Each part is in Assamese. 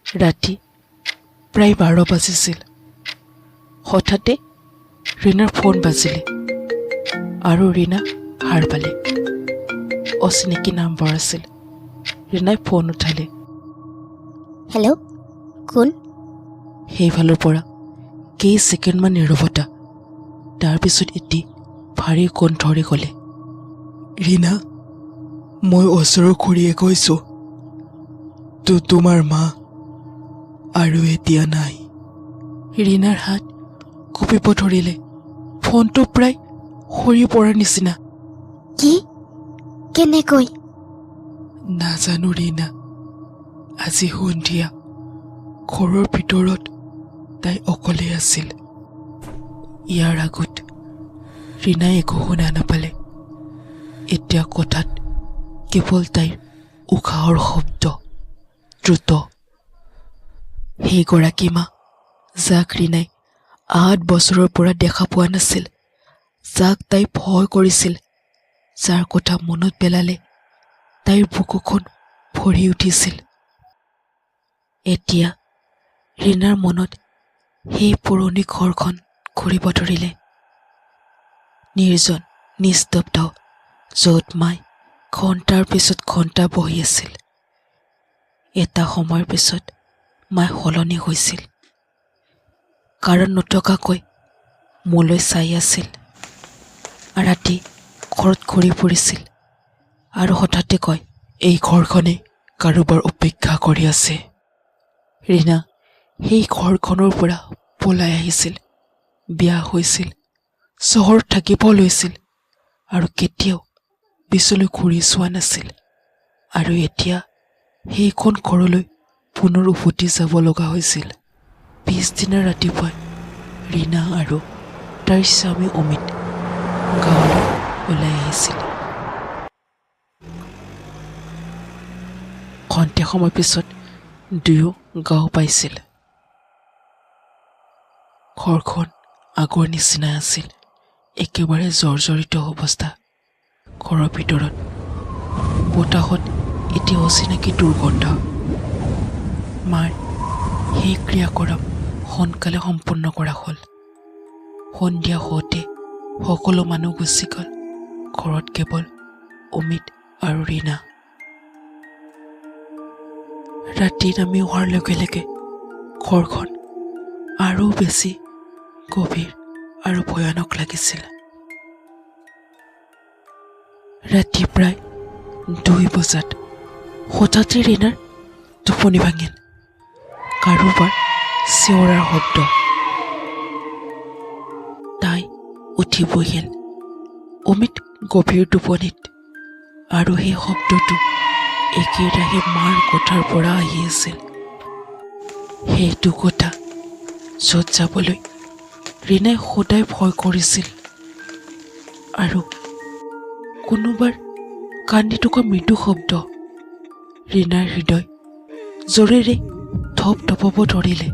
ৰাতি প্ৰায় 12 বাজিছিল। হঠাতে ৰীণাৰ ফোন বাজিলে আৰু ৰীণা সাৰ পালে। অচিনাকি নম্বৰ আছিল। ৰীণাই ফোন উঠালে। হেল্ল', কোন? সেইফালৰ পৰা কেই ছেকেণ্ডমান নীৰৱতা। তাৰপিছত এটি ভাৰী কণ্ঠৰে ক'লে, ৰীণা, মই ওচৰৰ খুৰীয়ে কৈছোঁ, তোমাৰ মা আৰু এতিয়া নাই। ৰীণাৰ হাত কঁপিব ধৰিলে। ফোনটো প্ৰায় সৰি পৰাৰ নিচিনা। কি? কেনেকৈ? নাজানো ৰীণা। আজি সন্ধিয়া ঘৰৰ ভিতৰত তাই অকলে আছিল। ইয়াৰ আগত ৰীণাই একো শুনা নাপালে। এতিয়া কথাত কেৱল তাইৰ উশাহৰ শব্দ, দ্ৰুত। সেইগৰাকী মা, যাক ৰীণাই 8 বছৰৰ পৰা দেখা পোৱা নাছিল, যাক তাই ভয় কৰিছিল, যাৰ কথা মনত পেলালে তাইৰ বুকুখন ভৰি উঠিছিল। এতিয়া ৰীণাৰ মনত সেই পুৰণি ঘৰখন ঘূৰিব ধৰিলে। নিৰ্জন, নিস্তব্ধ, য'ত মাই ঘণ্টাৰ পিছত ঘণ্টা বহি আছিল। এটা সময়ৰ পিছত মাই সলনি হৈছিল। কাৰণ নথকাকৈ মোলৈ চাই আছিল। ৰাতি ঘৰত ঘূৰি ফুৰিছিল আৰু হঠাতে কয়, এই ঘৰখনে কাৰোবাৰ অপেক্ষা কৰি আছে। ৰীণা সেই ঘৰখনৰ পৰা পলাই আহিছিল, বিয়া হৈছিল, চহৰত থাকিব লৈছিল আৰু কেতিয়াও পিছলৈ ঘূৰি চোৱা নাছিল। আৰু এতিয়া সেইখন ঘৰলৈ পুনৰ উভতি যাব লগা হৈছিল। পিছদিনা ৰাতিপুৱাই ৰীণা আৰু তাইৰ স্বামী অমিত গাঁৱলৈ ওলাই আহিছিল। ঘণ্টা সময় পিছত দুয়ো গাঁও পাইছিল। ঘৰখন আগৰ নিচিনাই আছিল, একেবাৰে জৰ্জৰিত অৱস্থা। ঘৰৰ ভিতৰত বতাহত এতিয়া অচিনাকি দুৰ্গন্ধ। মাৰ সেই ক্ৰিয়াকলাপ সোনকালে সম্পূৰ্ণ কৰা হ'ল। সন্ধিয়া হওঁতে সকলো মানুহ গুচি গ'ল। ঘৰত কেৱল অমিত আৰু ৰীণা। ৰাতি নামি অহাৰ লগে লগে ঘৰখন আৰু বেছি গভীৰ আৰু ভয়ানক লাগিছিল। ৰাতি প্ৰায় 2 বজাত হঠাতে ৰীণাৰ টোপনি ভাঙিল। কাৰোবাৰ চিঞৰাৰ শব্দ। তাই উঠি বহিল। অমিত গভীৰ টোপনিত, আৰু সেই শব্দটো একেৰাহে মাৰ কোঠাৰ পৰা আহি আছিল। সেইটো কথা য'ত যাবলৈ ৰীণাই সদায় ভয় কৰিছিল। আৰু কোনোবাৰ কান্দি থকা মৃদু শব্দ। ৰীণাৰ হৃদয় জোৰেৰে ধপ ধপাব ধৰিলে।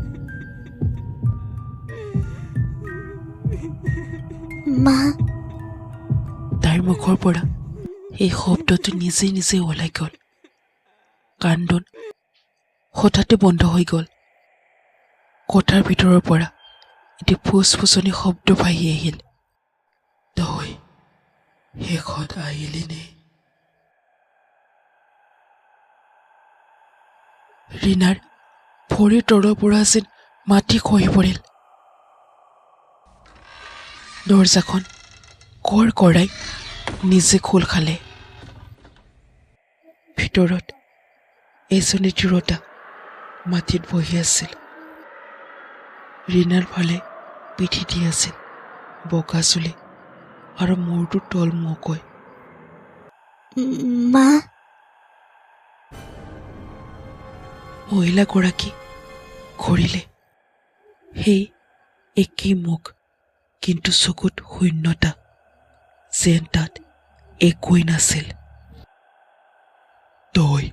মা। তাইৰ মুখৰ পৰা সেই শব্দটো নিজে নিজে ওলাই গ'ল। কান্দোন হঠাতে বন্ধ হৈ গ'ল। কোঠাৰ ভিতৰৰ পৰা এটি ফুচফুচনি শব্দ ভাহি আহিল। তই শেষত আহিলিনে? ৰীণাৰ ভৰিৰ তলৰ পৰা যেন মাটি খহি পৰিল। দৰজাখন কৰাই নিজে খোল খালে। ভিতৰত এজনী তিৰোতা মাটিত বহি আছিল। ৰীণাৰ ফালে পিঠি দি আছিল, বগা চুলি আৰু মূৰটো তলমূৰকৈ। মা। মহিলাগৰাকী ঘূৰিলে। সেই একেই মুখ, কিন্তু চকুত শূন্যতা, যেন তাত একোৱেই নাছিল। তই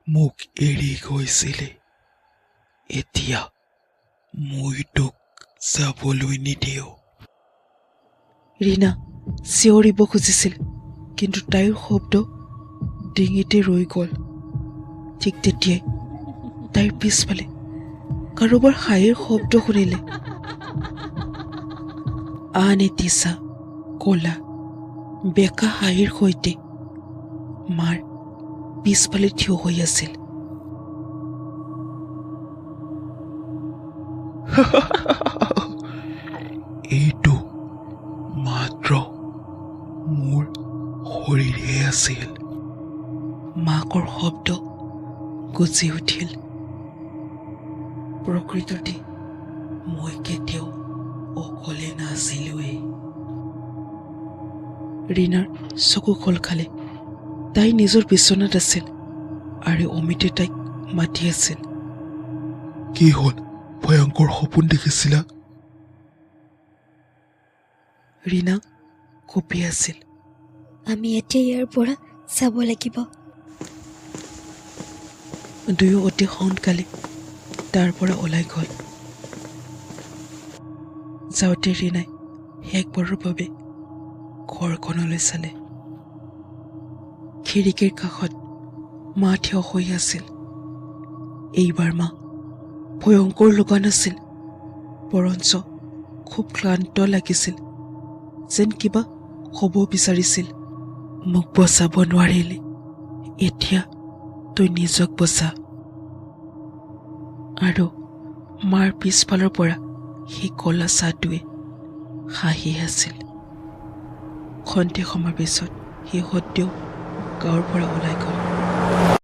মোক এৰি গৈছিলি, এতিয়া মই তোক যাবলৈ নিদিওঁ। ৰীণা চিঞৰিব খুজিছিল, কিন্তু তাইৰ শব্দ ডিঙিতে ৰৈ গ'ল। ঠিক তেতিয়াই তাইৰ পিছফালে কাৰোবাৰ হাঁহিৰ শব্দ শুনিলে। আন এটিচা কলা বেকা হাঁহিৰ সৈতে মাৰ পিছফালে থিয় হৈ আছিল। এইটো মাত্ৰ মোৰ শৰীৰহে আছিল। মাকৰ শব্দ গুজি উঠিল। প্ৰকৃততে মই কেতিয়াও অকলে নাছিলোৱেই। ৰীণাৰ চকু খোল খালে। তাই নিজৰ বিচনাত আছিল আৰু অমিতে তাইক মাতি আছিল। কি হ'ল? ভয়ংকৰ সপোন দেখিছিলা? ৰীণা কঁপি আছিল। আমি এতিয়া ইয়াৰ পৰা যাব লাগিব। দুয়ো অতি সোনকালে তাৰ পৰা ওলাই গ'ল। যাওঁতে ৰীণাই শেষবাৰৰ বাবে ঘৰখনলৈ চালে। খিৰিকীৰ কাষত মা থিয় হৈ আছিল। এইবাৰ মা ভয়ংকৰ লগা নাছিল, বৰঞ্চ খুব ক্লান্ত লাগিছিল, যেন কিবা ক'ব বিচাৰিছিল। মোক বচাব নোৱাৰিলি, এতিয়া তই নিজক বচা। আৰু মাৰ পিছফালৰ পৰা সেই কলা চাহটোৱে হাঁহি আছিল। খন্তেক সময়ৰ পিছত সি সদ্যও গাঁৱৰ পৰা ওলাই গ'ল।